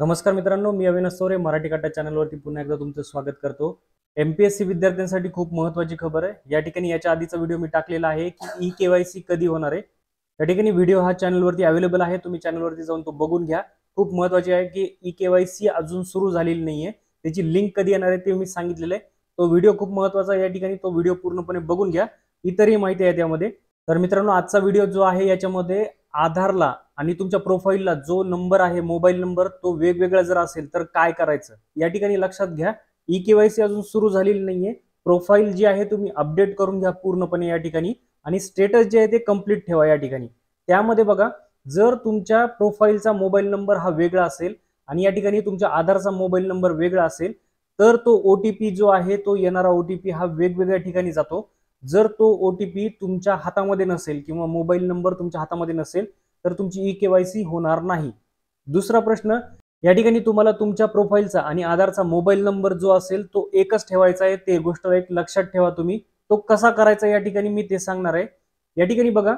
नमस्कार मित्रांनो, मी अविनाश सोरे मराठी काटा चॅनलवरती पुन्हा एकदा तुमचं स्वागत करतो। एमपीएससी विद्यार्थ्यांसाठी खूप महत्त्वाची खबर आहे। या ठिकाणी याच्या आधीचा व्हिडिओ मी टाकलेला आहे की ई-केवायसी कधी होणार आहे। या ठिकाणी व्हिडिओ हा चॅनलवरती अवेलेबल आहे, तुम्ही चॅनलवरती जाऊन तो बघून घ्या। खूप महत्त्वाचे आहे की ई-केवायसी अजून सुरू झालेली नाहीये, त्याची लिंक कधी येणार आहे ते मी सांगितलेलं आहे। तो व्हिडिओ खूप महत्त्वाचा आहे, या ठिकाणी तो व्हिडिओ पूर्णपणे बघून घ्या, इतरही माहिती आहे त्यामध्ये। तर मित्रांनो, आजचा व्हिडिओ जो आहे याच्यामध्ये आधारला आणि तुमच्या प्रोफाइलला जो नंबर आहे, मोबाईल नंबर, तो वेगवेगळा जर असेल तर काय करायचं या ठिकाणी लक्षात घ्या। ई-केवायसी अजून सुरू झालेली नाहीये, प्रोफाइल जी आहे तुम्ही अपडेट करून घ्या पूर्णपणे या ठिकाणी, आणि स्टेटस जे आहे ते कंप्लीट ठेवा या ठिकाणी। त्यामध्ये बघा, जर तुमच्या प्रोफाइलचा मोबाईल नंबर हा वेगळा असेल आणि या ठिकाणी तुमच्या आधारचा मोबाईल नंबर वेगळा असेल तर तो ओटीपी जो आहे, तो येणारा ओटीपी हा वेगवेगळ्या ठिकाणी जातो। जर तो ओटीपी तुमच्या हातामध्ये नसेल किंवा मोबाईल नंबर तुमच्या हातामध्ये नसेल तर तुमची ई-केवायसी होणार नाही। दुसरा प्रश्न, या ठिकाणी तुम्हाला तुमच्या प्रोफाइलचा आणि आधारचा मोबाईल नंबर जो असेल तो एकच ठेवायचा आहे, ते गोष्ट एक लक्षात ठेवा तुम्ही। तो कसा करायचा या ठिकाणी मी ते सांगणार आहे। या ठिकाणी बघा,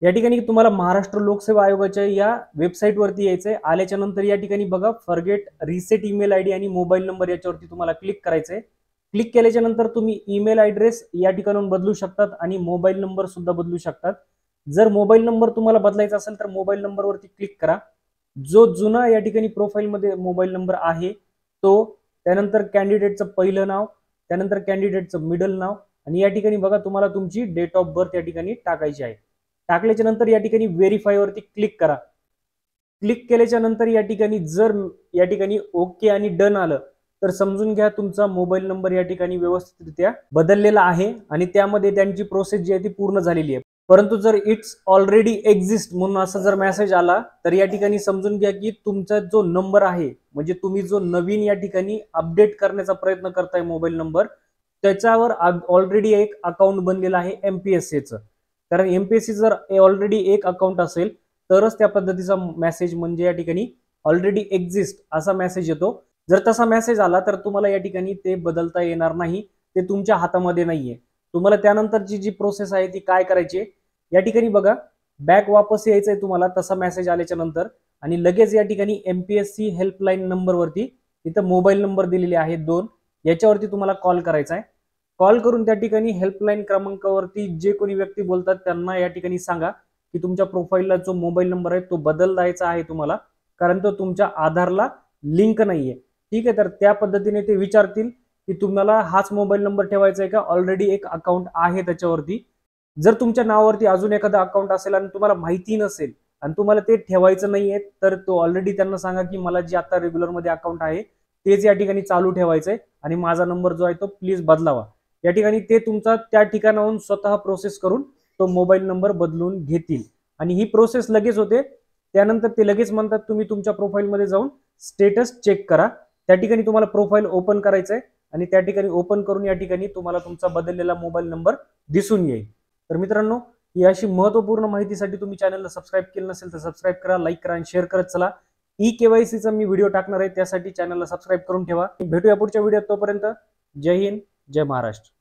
या ठिकाणी तुम्हाला महाराष्ट्र लोकसेवा आयोगाच्या या वेबसाईट वरती यायचंय। आल्याच्या नंतर या ठिकाणी बघा, फॉरगेट रिसेट ईमेल आयडी आणि मोबाईल नंबर याच्यावरती तुम्हाला क्लिक करायचंय। क्लिक केल्याच्या नंतर तुम्ही ईमेल ॲड्रेस या ठिकाणून बदलू शकतात आणि मोबाईल नंबर सुद्धा बदलू शकतात। जर मोबाईल नंबर तुम्हाला बदलायचा असेल तर मोबाईल नंबरवरती क्लिक करा। जो जुना या ठिकाणी प्रोफाइल मध्ये मोबाईल नंबर आहे तो, त्यानंतर कॅन्डिडेटचं पहिलं नाव, त्यानंतर कॅन्डिडेटचं मिडल नाव, आणि या ठिकाणी बघा तुम्हाला तुमची डेट ऑफ बर्थ या ठिकाणी टाकायची आहे। टाकल्याच्या नंतर या ठिकाणी व्हेरीफाय वरती क्लिक करा। क्लिक केल्याच्या नंतर या ठिकाणी जर या ठिकाणी ओके आणि डन आलं तर समजून घ्या तुमचा मोबाईल नंबर या ठिकाणी व्यवस्थितरित्या बदललेला आहे आणि त्यामध्ये त्यांची प्रोसेस जी आहे ती पूर्ण झालेली आहे। परंतु जर इट्स ऑलरेडी एक्झिस्ट म्हणून असा जर मेसेज आला तर या ठिकाणी समजून घ्या की तुमचा जो नंबर आहे, म्हणजे तुम्ही जो नवीन या ठिकाणी अपडेट करण्याचा प्रयत्न करताय मोबाईल नंबर, त्याच्यावर ऑलरेडी एक अकाउंट बनलेलं आहे एमपीएससीचं। कारण एमपीएससी जर ऑलरेडी एक अकाउंट असेल तरच त्या पद्धतीचा मेसेज, म्हणजे या ठिकाणी ऑलरेडी एक्झिस्ट असा मेसेज येतो। जर तसा मेसेज आला तर तुम्हाला या ठिकाणी ते बदलता येणार नाही, ते तुमच्या हातामध्ये नाहीये। तुम्हाला त्यानंतरची जी प्रोसेस आहे ती काय करायची आहे, या ठिकाणी बघा, बॅक वापस यायचंय तुम्हाला तसा मेसेज आल्याच्या नंतर, आणि लगेच या ठिकाणी एमपीएससी हेल्पलाईन नंबरवरती, इथं मोबाईल नंबर दिलेले आहेत 2, याच्यावरती तुम्हाला कॉल करायचा आहे। कॉल करून त्या ठिकाणी हेल्पलाईन क्रमांकावरती जे कोणी व्यक्ती बोलतात त्यांना या ठिकाणी सांगा की तुमच्या प्रोफाइलला जो मोबाईल नंबर आहे तो बदलायचा आहे तुम्हाला, कारण तो तुमच्या आधारला लिंक नाहीये। ठीक आहे, तर त्या पद्धतीने ते विचारतील की तुम्हाला हाच मोबाईल नंबर ठेवायचा आहे का, ऑलरेडी एक अकाउंट आहे त्याच्यावरती। जर तुमच्या नावावरती अजून एखादा अकाउंट असेल आणि तुम्हाला माहिती नसेल आणि तुम्हाला ते ठेवायचं नाहीये, तर तो ऑलरेडी त्यांना सांगा की मला जे आता रेग्युलर मध्ये अकाउंट आहे तेच या ठिकाणी चालू ठेवायचंय आणि माझा नंबर जो आहे तो प्लीज बदलावा। या ठिकाणी ते तुमचा त्या ठिकाणाहून स्वतः प्रोसेस करून तो मोबाईल नंबर बदलून घेतील आणि ही प्रोसेस लगेच होते। त्यानंतर ते लगेच म्हणतात तुम्ही तुमच्या प्रोफाइल मध्ये जाऊन स्टेटस चेक करा। त्या ठिकाणी तुम्हाला प्रोफाइल ओपन करायचं आहे आणि त्या ठिकाणी ओपन करून या ठिकाणी तुम्हाला तुमचा बदललेला मोबाईल नंबर दिसून येईल। तर मित्रांनो, ही अशी महत्त्वपूर्ण माहितीसाठी तुम्ही चॅनलला सबस्क्राईब केलं नसेल तर सबस्क्राईब करा, लाईक करा आणि शेअर करत चला। ई-केवायसीचा मी व्हिडिओ टाकणार आहे, त्यासाठी चॅनलला सबस्क्राईब करून ठेवा। भेटूया पुढच्या व्हिडिओत, तोपर्यंत जय हिंद, जय महाराष्ट्र।